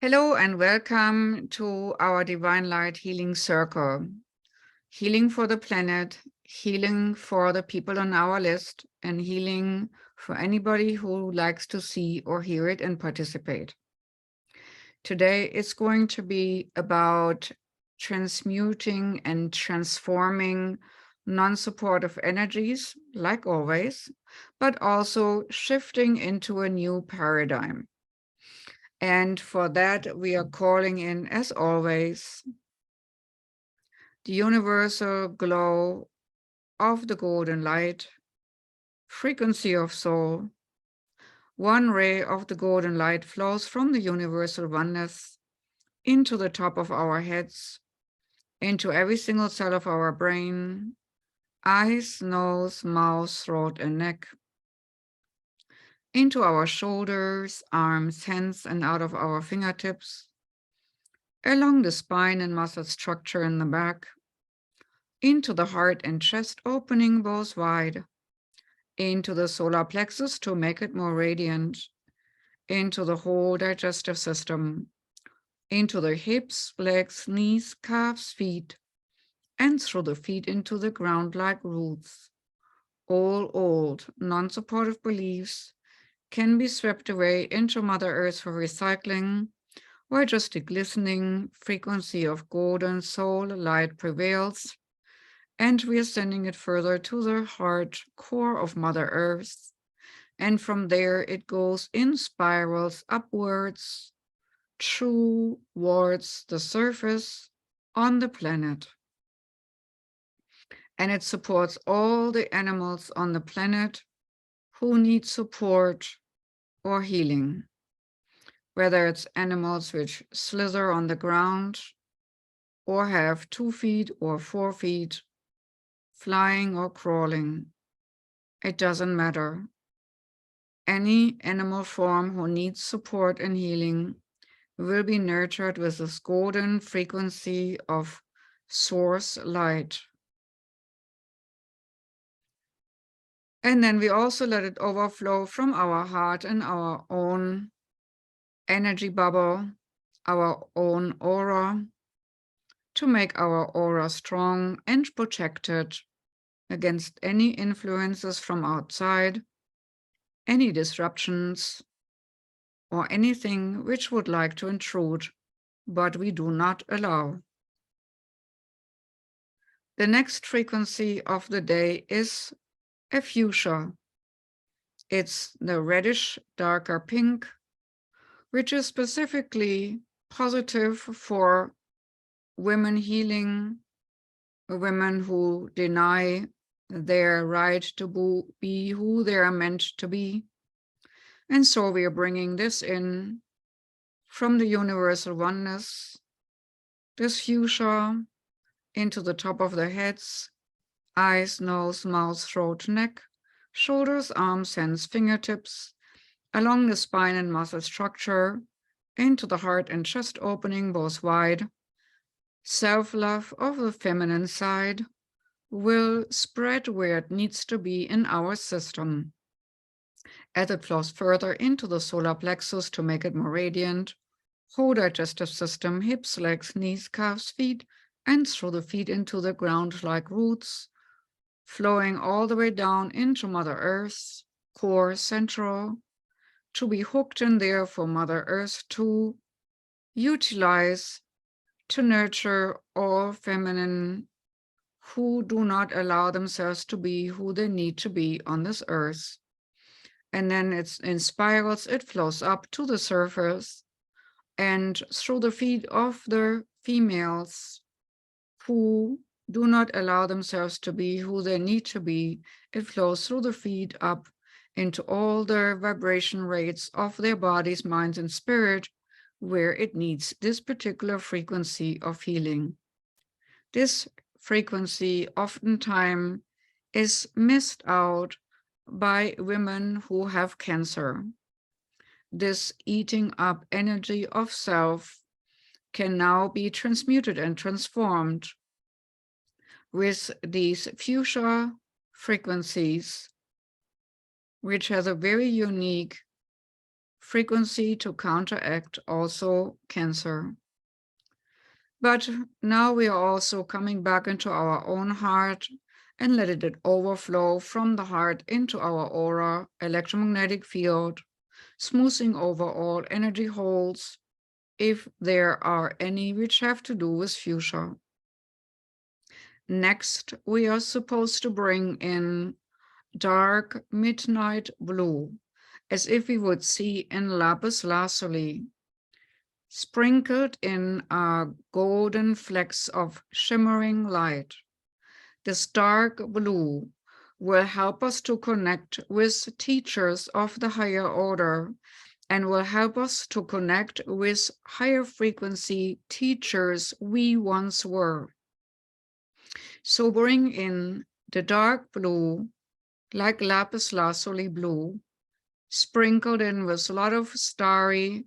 Hello and welcome to our Divine Light Healing Circle. Healing for the planet, healing for the people on our list, and healing for anybody who likes to see or hear it and participate. Today it's going to be about transmuting and transforming non-supportive energies, like always, but also shifting into a new paradigm. And for that, we are calling in, as always, the universal glow of the golden light, frequency of soul. One ray of the golden light flows from the universal oneness into the top of our heads, into every single cell of our brain, eyes, nose, mouth, throat, and neck, into our shoulders, arms, hands, and out of our fingertips, along the spine and muscle structure in the back, into the heart and chest opening both wide, into the solar plexus to make it more radiant, into the whole digestive system, into the hips, legs, knees, calves, feet, and through the feet into the ground like roots. All old, non-supportive beliefs can be swept away into Mother Earth for recycling, where just a glistening frequency of golden soul light prevails, and we are sending it further to the heart core of Mother Earth. And from there, it goes in spirals upwards towards the surface on the planet. And it supports all the animals on the planet who need support or healing, whether it's animals which slither on the ground or have 2 feet or 4 feet, flying or crawling. It doesn't matter. Any animal form who needs support and healing will be nurtured with this golden frequency of source light. And then we also let it overflow from our heart and our own energy bubble, our own aura, to make our aura strong and protected against any influences from outside, any disruptions, or anything which would like to intrude, but we do not allow. The next frequency of the day is a fuchsia. It's the reddish, darker pink, which is specifically positive for women healing, women who deny their right to be who they are meant to be. And so we are bringing this in from the universal oneness, this fuchsia, into the top of the heads, eyes, nose, mouth, throat, neck, shoulders, arms, hands, fingertips, along the spine and muscle structure, into the heart and chest opening both wide. Self-love of the feminine side will spread where it needs to be in our system. As it flows further into the solar plexus to make it more radiant, whole digestive system, hips, legs, knees, calves, feet, and through the feet into the ground like roots, flowing all the way down into Mother Earth, core central, to be hooked in there for Mother Earth to utilize to nurture all feminine who do not allow themselves to be who they need to be on this earth. And then it's in spirals, it flows up to the surface and through the feet of the females who do not allow themselves to be who they need to be. It flows through the feet up into all the vibration rates of their bodies, minds, and spirit, where it needs this particular frequency of healing. This frequency oftentimes is missed out by women who have cancer. This eating up energy of self can now be transmuted and transformed with these fuchsia frequencies, which has a very unique frequency to counteract also cancer. But now we are also coming back into our own heart and let it overflow from the heart into our aura, electromagnetic field, smoothing over all energy holes, if there are any which have to do with fuchsia. Next, we are supposed to bring in dark midnight blue, as if we would see in lapis lazuli, sprinkled in golden flecks of shimmering light. This dark blue will help us to connect with teachers of the higher order and will help us to connect with higher frequency teachers we once were. So bring in the dark blue, like lapis lazuli blue, sprinkled in with a lot of starry,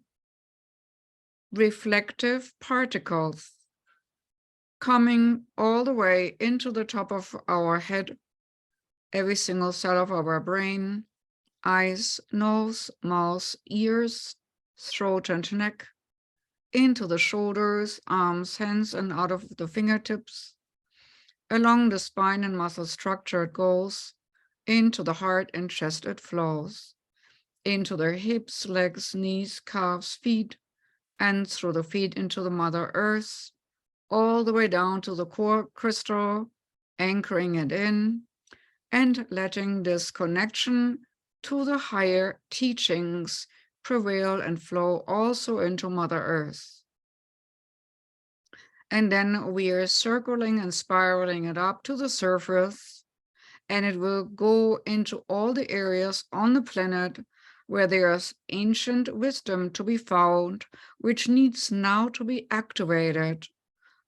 reflective particles coming all the way into the top of our head, every single cell of our brain, eyes, nose, mouth, ears, throat, and neck, into the shoulders, arms, hands, and out of the fingertips. Along the spine and muscle structure it goes, into the heart and chest it flows, into their hips, legs, knees, calves, feet, and through the feet into the Mother Earth, all the way down to the core crystal, anchoring it in, and letting this connection to the higher teachings prevail and flow also into Mother Earth. And then we are circling and spiraling it up to the surface, and it will go into all the areas on the planet where there's ancient wisdom to be found, which needs now to be activated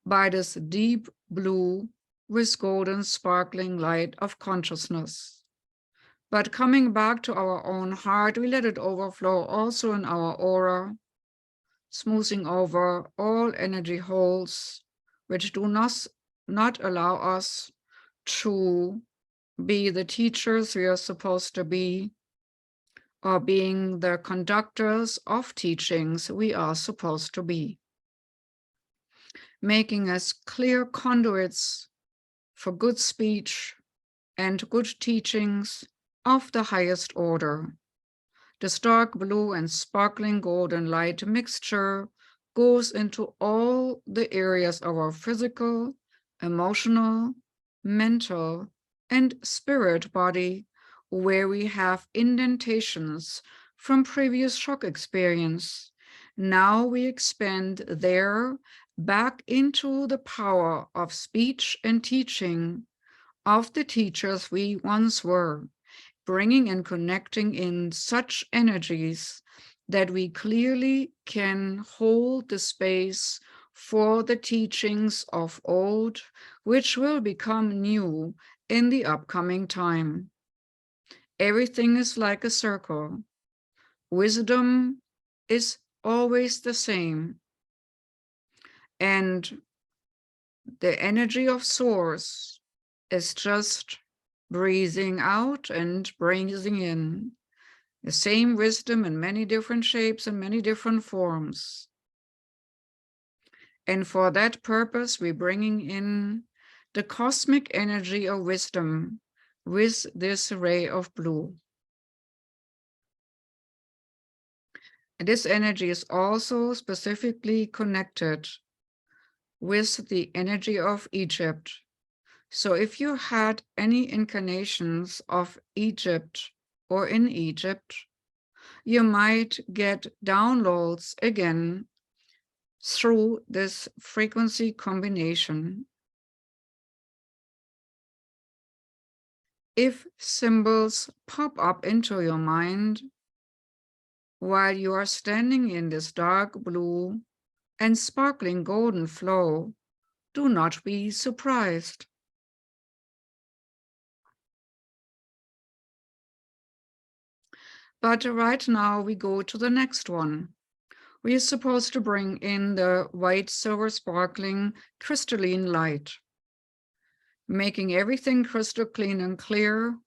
by this deep blue with golden sparkling light of consciousness. But coming back to our own heart, we let it overflow also in our aura, smoothing over all energy holes which do not allow us to be the teachers we are supposed to be, or being the conductors of teachings we are supposed to be, making us clear conduits for good speech and good teachings of the highest order. The dark blue and sparkling golden light mixture goes into all the areas of our physical, emotional, mental, and spirit body where we have indentations from previous shock experience. Now we expand there back into the power of speech and teaching of the teachers we once were, bringing and connecting in such energies that we clearly can hold the space for the teachings of old, which will become new in the upcoming time. Everything is like a circle. Wisdom is always the same. And the energy of Source is just breathing out and breathing in. The same wisdom in many different shapes and many different forms. And for that purpose, we're bringing in the cosmic energy of wisdom with this ray of blue. And this energy is also specifically connected with the energy of Egypt. So if you had any incarnations of Egypt or in Egypt, you might get downloads again through this frequency combination. If symbols pop up into your mind while you are standing in this dark blue and sparkling golden flow, do not be surprised. But right now we go to the next one. We are supposed to bring in the white, silver, sparkling, crystalline light, making everything crystal clean and clear,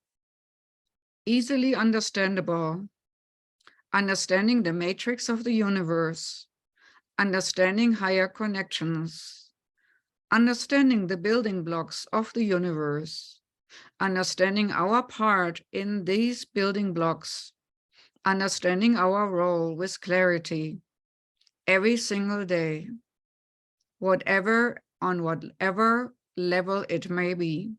easily understandable, understanding the matrix of the universe, understanding higher connections, understanding the building blocks of the universe, understanding our part in these building blocks, understanding our role with clarity every single day, on whatever level it may be.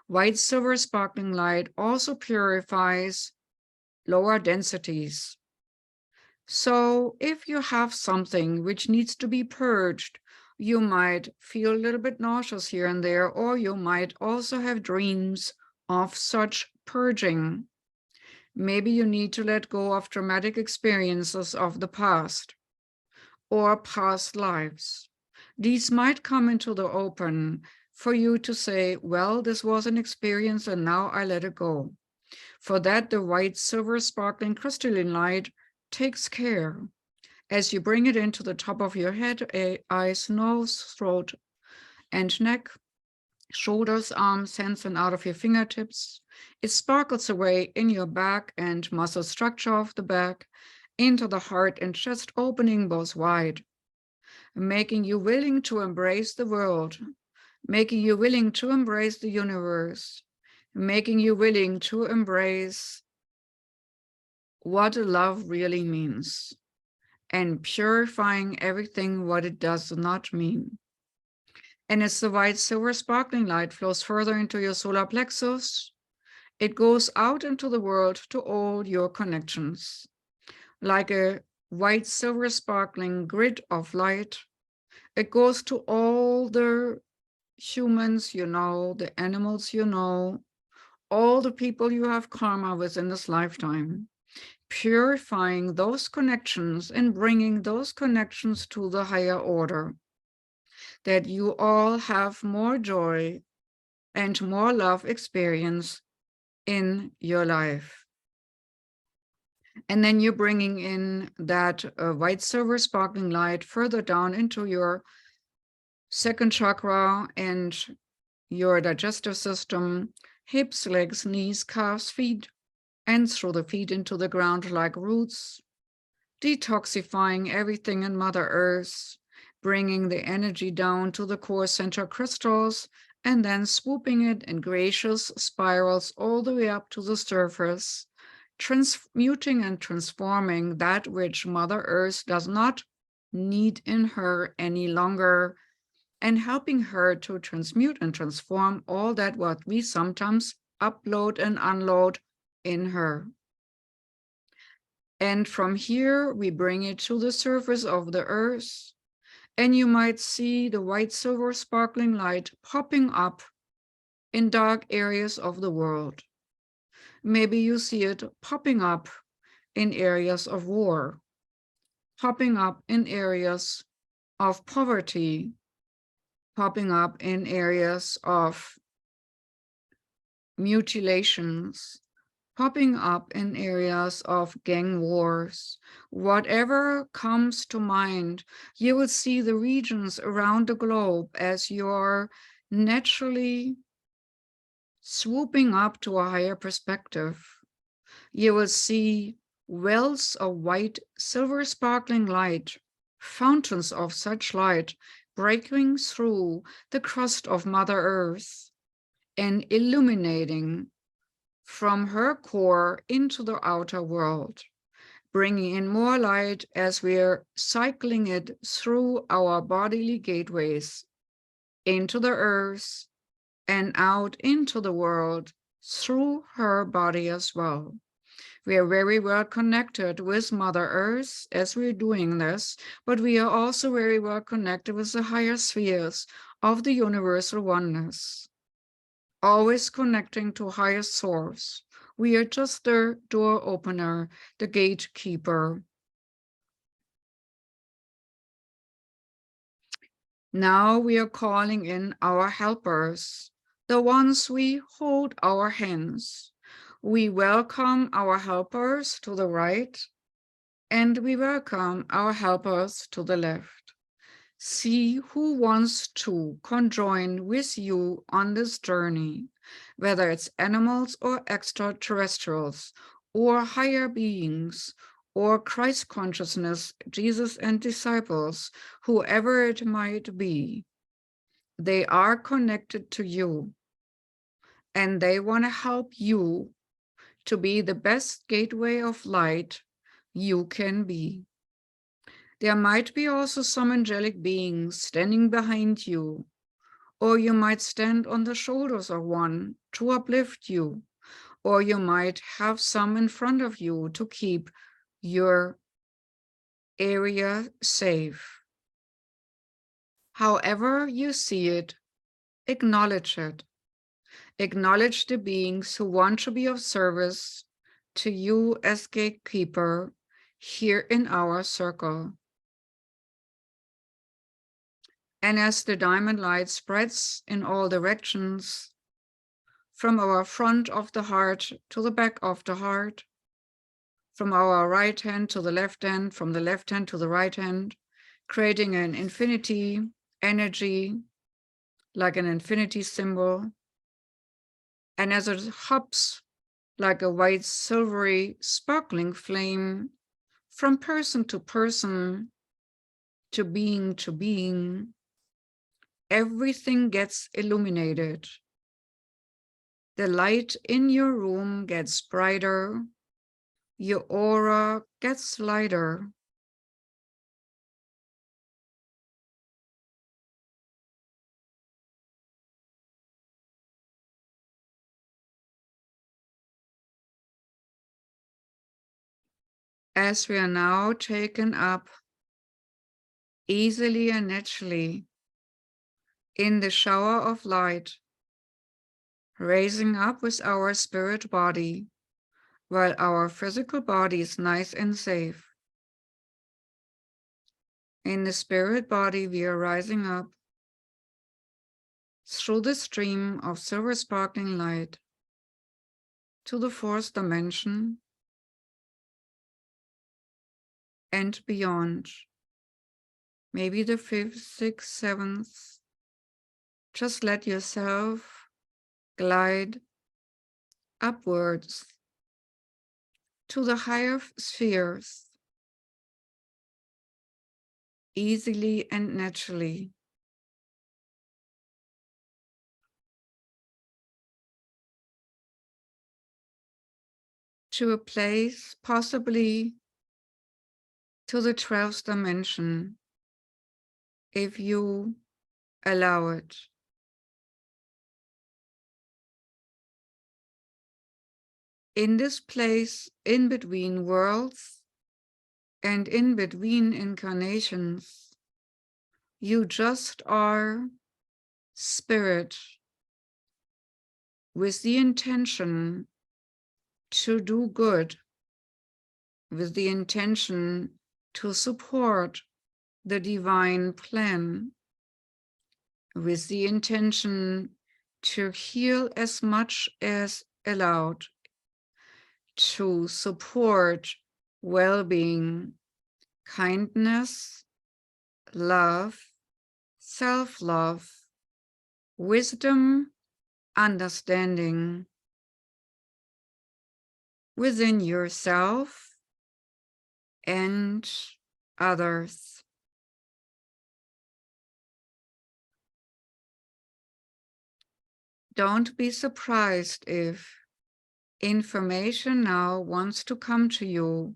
White silver sparkling light also purifies lower densities. So if you have something which needs to be purged, you might feel a little bit nauseous here and there, or you might also have dreams of such purging. Maybe you need to let go of traumatic experiences of the past or past lives. These might come into the open for you to say, well, this was an experience and now I let it go. For that, the white, silver, sparkling crystalline light takes care. As you bring it into the top of your head, eyes, nose, throat, and neck, shoulders, arms, hands, and out of your fingertips, it sparkles away in your back and muscle structure of the back, into the heart and chest opening both wide, making you willing to embrace the world, making you willing to embrace the universe, making you willing to embrace what love really means, and purifying everything what it does not mean. And as the white silver sparkling light flows further into your solar plexus, it goes out into the world to all your connections. Like a white silver sparkling grid of light, it goes to all the humans you know, the animals you know, all the people you have karma with in this lifetime, purifying those connections and bringing those connections to the higher order, that you all have more joy and more love experience in your life. And then you're bringing in that white silver sparkling light further down into your second chakra and your digestive system, hips, legs, knees, calves, feet, and through the feet into the ground like roots, detoxifying everything in Mother Earth, bringing the energy down to the core center crystals, and then swooping it in gracious spirals all the way up to the surface, transmuting and transforming that which Mother Earth does not need in her any longer, and helping her to transmute and transform all that what we sometimes upload and unload in her. And from here, we bring it to the surface of the earth, and you might see the white silver sparkling light popping up in dark areas of the world. Maybe you see it popping up in areas of war, popping up in areas of poverty, popping up in areas of mutilations, popping up in areas of gang wars. Whatever comes to mind, you will see the regions around the globe as you're naturally swooping up to a higher perspective. You will see wells of white, silver sparkling light, fountains of such light breaking through the crust of Mother Earth and illuminating from her core into the outer world, bringing in more light as we're cycling it through our bodily gateways into the earth and out into the world through her body as well. We are very well connected with Mother Earth as we're doing this, but we are also very well connected with the higher spheres of the universal oneness, always connecting to higher source. We are just the door opener, the gatekeeper. Now we are calling in our helpers, the ones we hold our hands. We welcome our helpers to the right, and we welcome our helpers to the left. See who wants to conjoin with you on this journey, whether it's animals or extraterrestrials, or higher beings, or Christ consciousness, Jesus and disciples, whoever it might be, they are connected to you, and they want to help you to be the best gateway of light you can be. There might be also some angelic beings standing behind you, or you might stand on the shoulders of one to uplift you, or you might have some in front of you to keep your area safe. However you see it, acknowledge it. Acknowledge the beings who want to be of service to you as gatekeeper here in our circle. And as the diamond light spreads in all directions, from our front of the heart to the back of the heart, from our right hand to the left hand, from the left hand to the right hand, creating an infinity energy, like an infinity symbol. And as it hops like a white, silvery, sparkling flame from person to person, to being, everything gets illuminated. The light in your room gets brighter, your aura gets lighter. As we are now taken up easily and naturally in the shower of light, raising up with our spirit body, while our physical body is nice and safe. In the spirit body, we are rising up through the stream of silver sparkling light to the fourth dimension and beyond, maybe the fifth, sixth, seventh. Just let yourself glide upwards to the higher spheres, easily and naturally. To a place, possibly to the 12th dimension, if you allow it. In this place, in between worlds and in between incarnations, you just are spirit with the intention to do good, with the intention to support the divine plan, with the intention to heal as much as allowed, to support well-being, kindness, love, self-love, wisdom, understanding within yourself and others. Don't be surprised if information now wants to come to you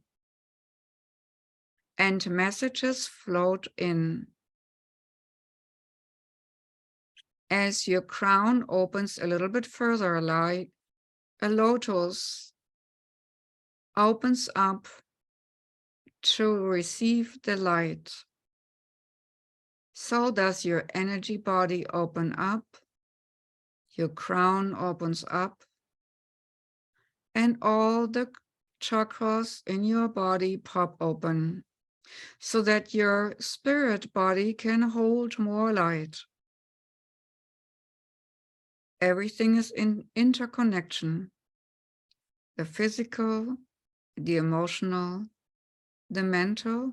and messages float in. As your crown opens a little bit further, like a lotus opens up to receive the light, so does your energy body open up, your crown opens up, and all the chakras in your body pop open, so that your spirit body can hold more light. Everything is in interconnection. The physical, the emotional, the mental,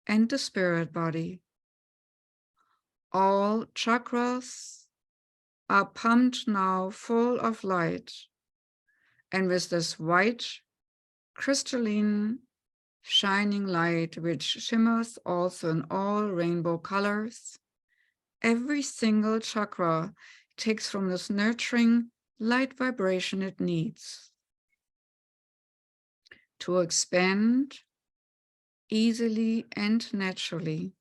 and the spirit body. All chakras are pumped now full of light. And with this white, crystalline shining light which shimmers also in all rainbow colors. Every single chakra takes from this nurturing light vibration it needs to expand easily and naturally.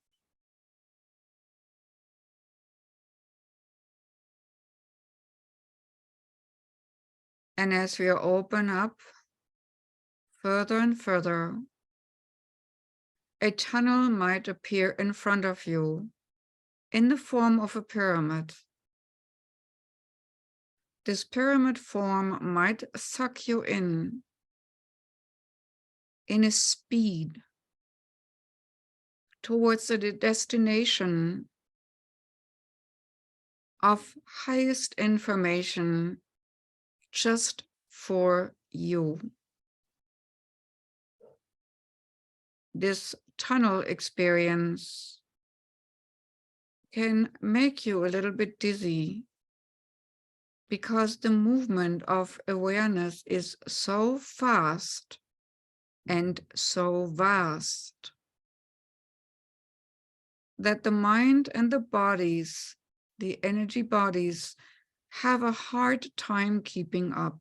And as we open up further and further, a tunnel might appear in front of you in the form of a pyramid. This pyramid form might suck you in a speed towards the destination of highest information just for you. This tunnel experience can make you a little bit dizzy because the movement of awareness is so fast and so vast that the mind and the bodies, the energy bodies, have a hard time keeping up.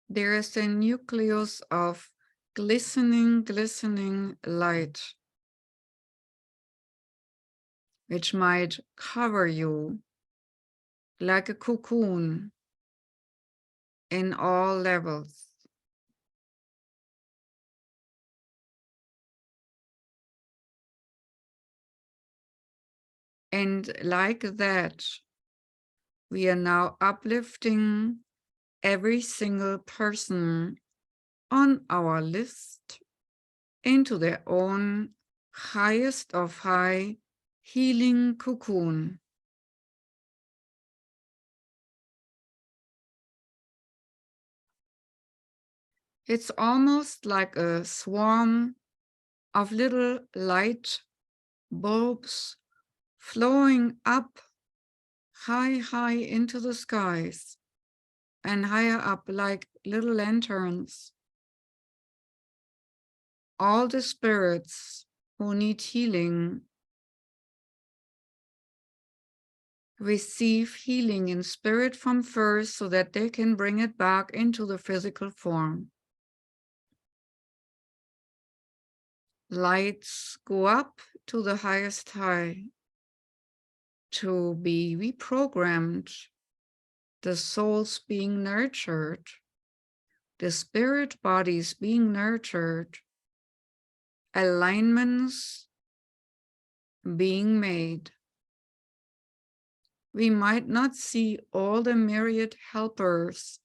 There is a nucleus of glistening light, which might cover you like a cocoon in all levels. And like that, we are now uplifting every single person on our list into their own highest of high healing cocoon. It's almost like a swarm of little light bulbs flowing up high into the skies and higher up like little lanterns. All the spirits who need healing receive healing in spirit from first so that they can bring it back into the physical form. Lights go up to the highest high to be reprogrammed, the souls being nurtured, the spirit bodies being nurtured, alignments being made. We might not see all the myriad helpers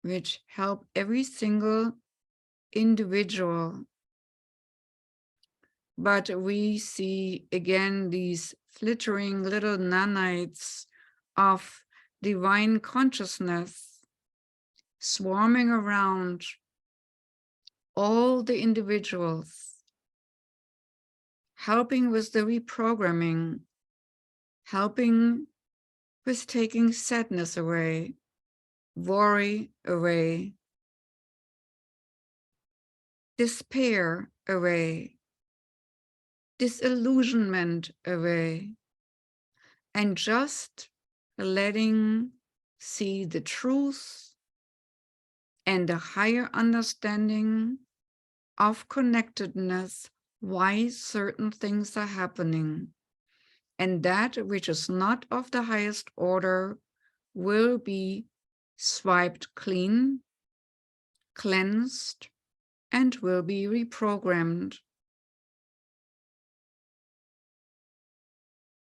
which help every single individual, but we see again these flittering little nanites of divine consciousness swarming around all the individuals, helping with the reprogramming, helping with taking sadness away, worry away, despair away, disillusionment away, and just letting see the truth and a higher understanding of connectedness, why certain things are happening. And that which is not of the highest order will be swiped clean, cleansed, and will be reprogrammed.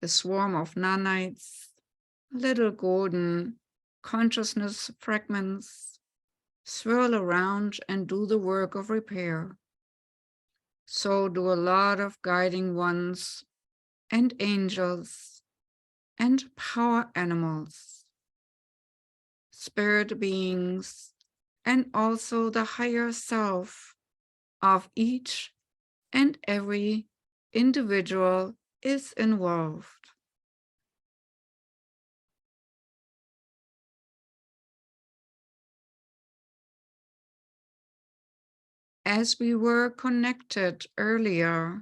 The swarm of nanites, little golden consciousness fragments, swirl around and do the work of repair. So do a lot of guiding ones and angels and power animals, spirit beings, and also the higher self of each and every individual is involved. as we were connected earlier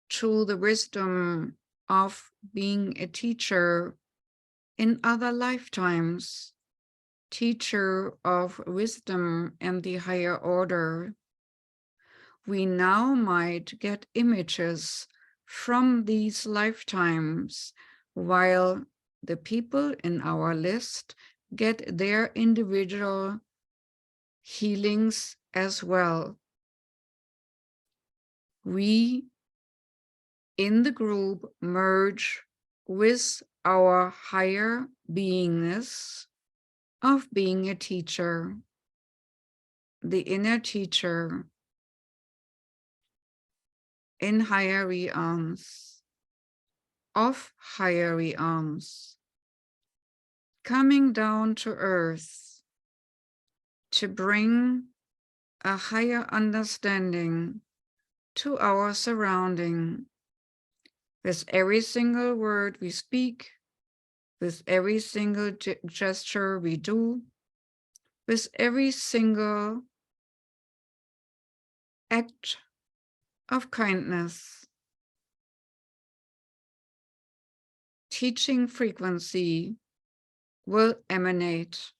to the wisdom of being a teacher in other lifetimes, teacher of wisdom and the higher order, we now might get images from these lifetimes, while the people in our list get their individual healings as well. We in the group merge with our higher beingness of being a teacher, the inner teacher in higher realms, of higher realms, coming down to earth to bring a higher understanding to our surrounding. With every single word we speak, with every single gesture we do, with every single act of kindness, teaching frequency will emanate.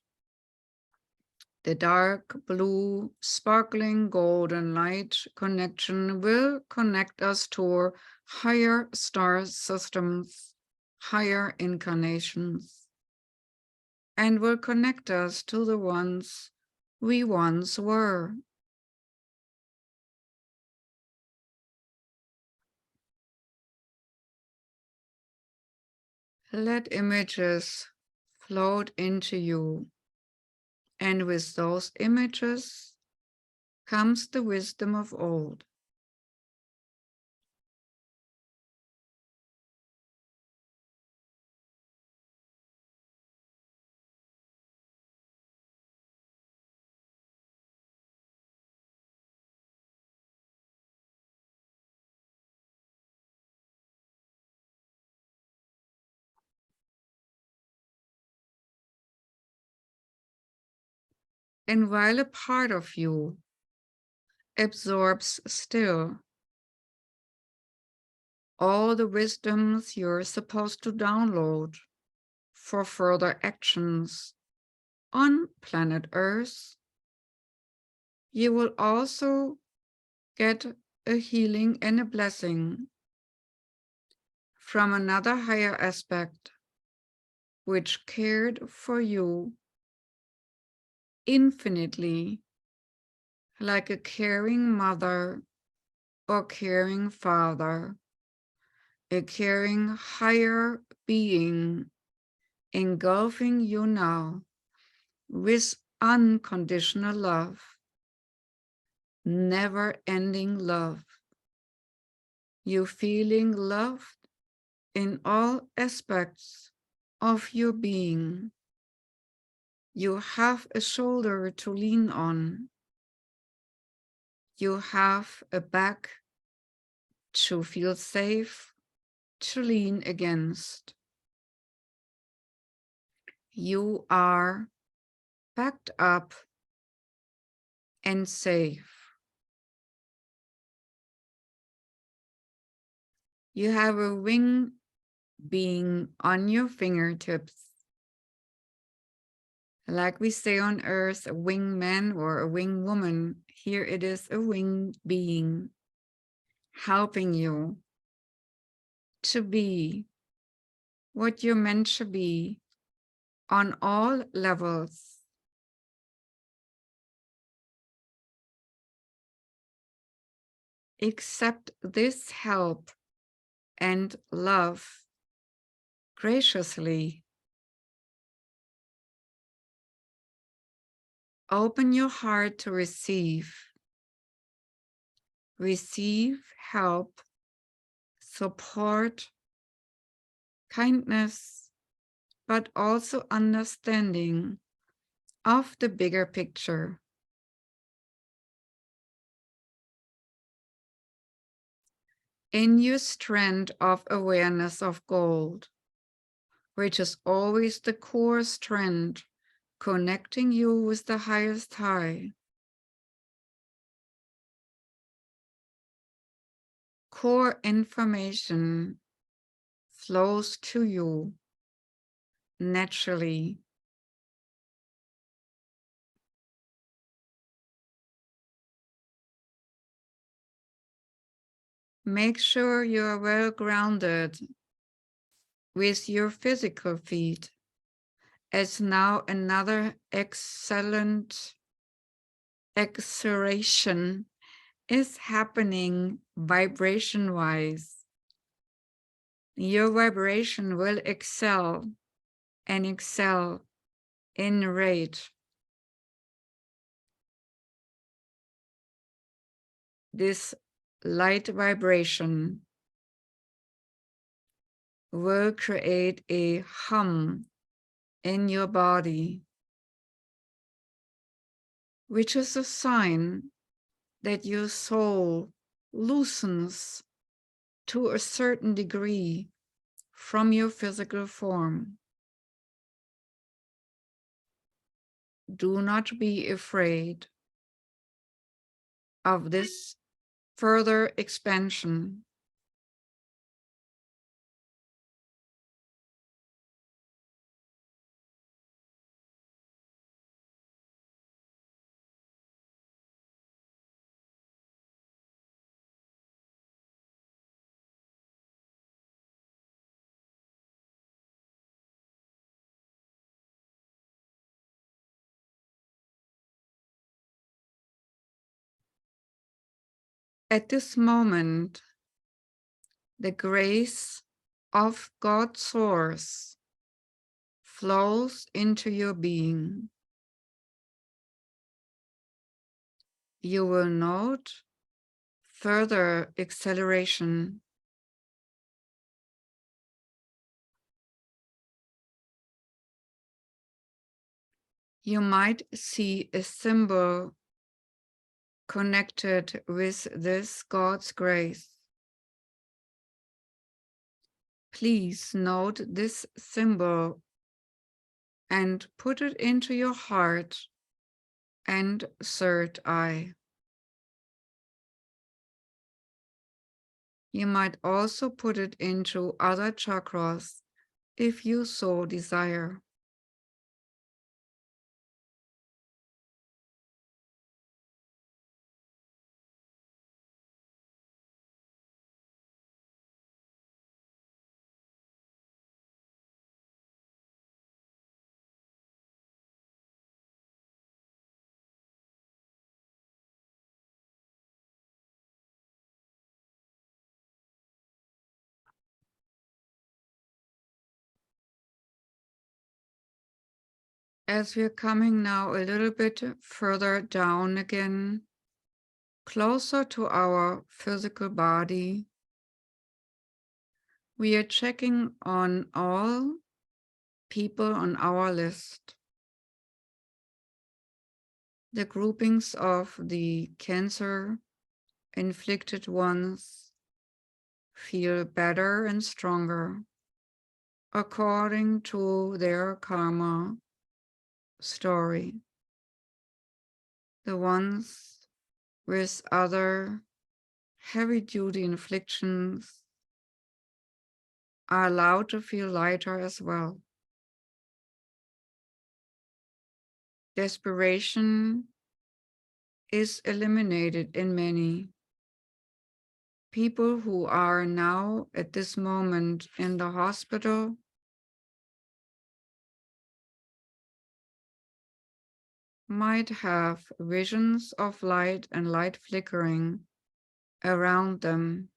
The dark blue, sparkling golden light connection will connect us to higher star systems, higher incarnations, and will connect us to the ones we once were. Let images float into you, and with those images comes the wisdom of old. And while a part of you absorbs still all the wisdoms you're supposed to download for further actions on planet Earth, you will also get a healing and a blessing from another higher aspect which cared for you infinitely, like a caring mother or caring father, a caring higher being engulfing you now with unconditional love, never-ending love. You feeling loved in all aspects of your being. You have a shoulder to lean on. You have a back to feel safe to lean against. You are backed up and safe. You have a wing being on your fingertips. Like we say on Earth, a wingman or a wing woman, here it is a wing being helping you to be what you're meant to be on all levels. Accept this help and love graciously. Open your heart to receive. Receive help, support, kindness, but also understanding of the bigger picture. In your strand of awareness of gold, which is always the core strand connecting you with the highest high, core information flows to you naturally. Make sure you are well grounded with your physical feet, as now another excellent acceleration is happening vibration-wise. Your vibration will excel and excel in rate. This light vibration will create a hum in your body, which is a sign that your soul loosens to a certain degree from your physical form. Do not be afraid of this further expansion. At this moment, the grace of God's source flows into your being. You will note further acceleration. You might see a symbol connected with this God's grace. Please note this symbol and put it into your heart and third eye. You might also put it into other chakras if you so desire. As we're coming now a little bit further down again, closer to our physical body, we are checking on all people on our list. The groupings of the cancer-inflicted ones feel better and stronger according to their karma story. The ones with other heavy-duty inflictions are allowed to feel lighter as well. Desperation is eliminated in many. People who are now at this moment in the hospital might have visions of light and light flickering around them.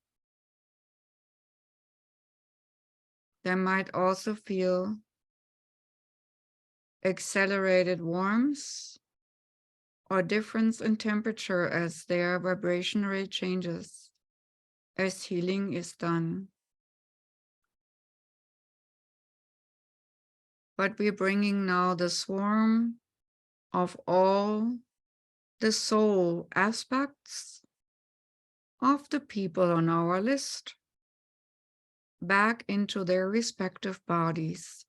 They might also feel accelerated warmth or difference in temperature as their vibration rate changes, as healing is done. But we're bringing now the swarm of all the soul aspects of the people on our list back into their respective bodies.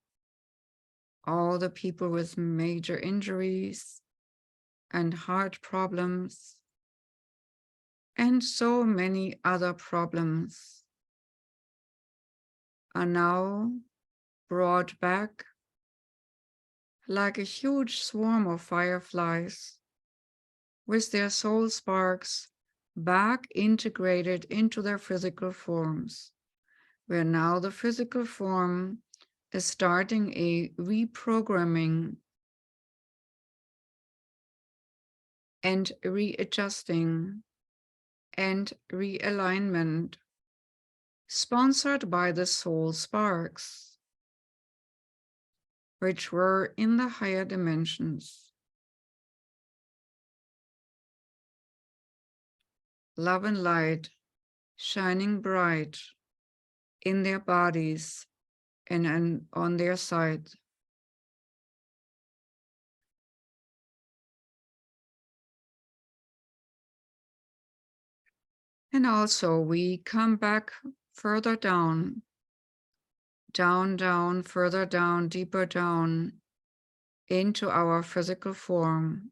All the people with major injuries and heart problems and so many other problems are now brought back like a huge swarm of fireflies with their soul sparks back integrated into their physical forms, where now the physical form is starting a reprogramming and readjusting and realignment sponsored by the soul sparks, which were in the higher dimensions. Love and light shining bright in their bodies and on their side. And also we come back further down, further down, deeper down into our physical form.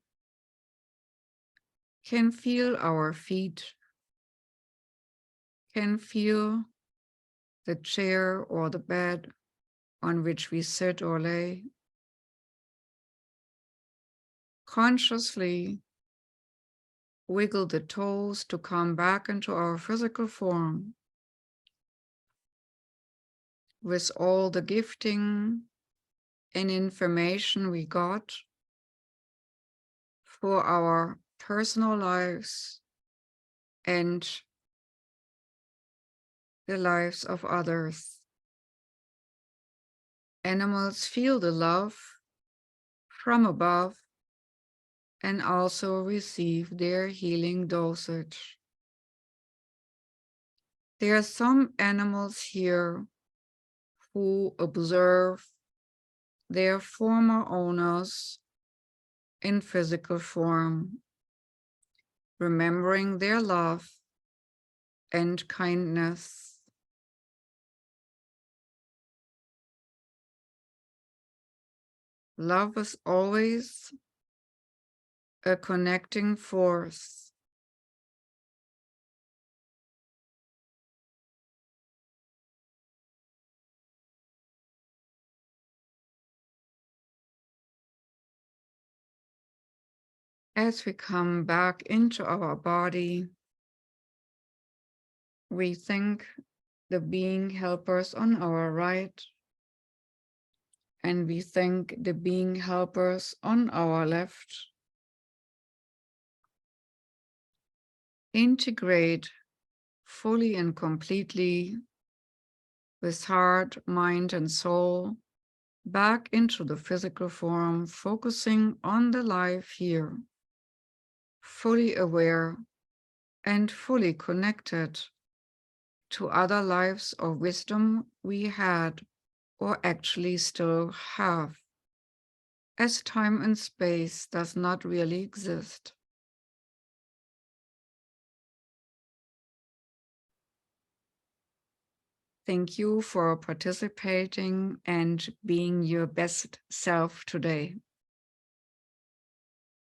Can feel our feet, can feel the chair or the bed on which we sit or lay. Consciously wiggle the toes to come back into our physical form with all the gifting and information we got for our personal lives and the lives of others. Animals feel the love from above and also receive their healing dosage. There are some animals here who observe their former owners in physical form, remembering their love and kindness. Love is always a connecting force. As we come back into our body, we thank the being helpers on our right, and we thank the being helpers on our left. Integrate fully and completely with heart, mind, and soul back into the physical form, focusing on the life here, fully aware and fully connected to other lives of wisdom we had or actually still have, as time and space does not really exist. Thank you for participating and being your best self today.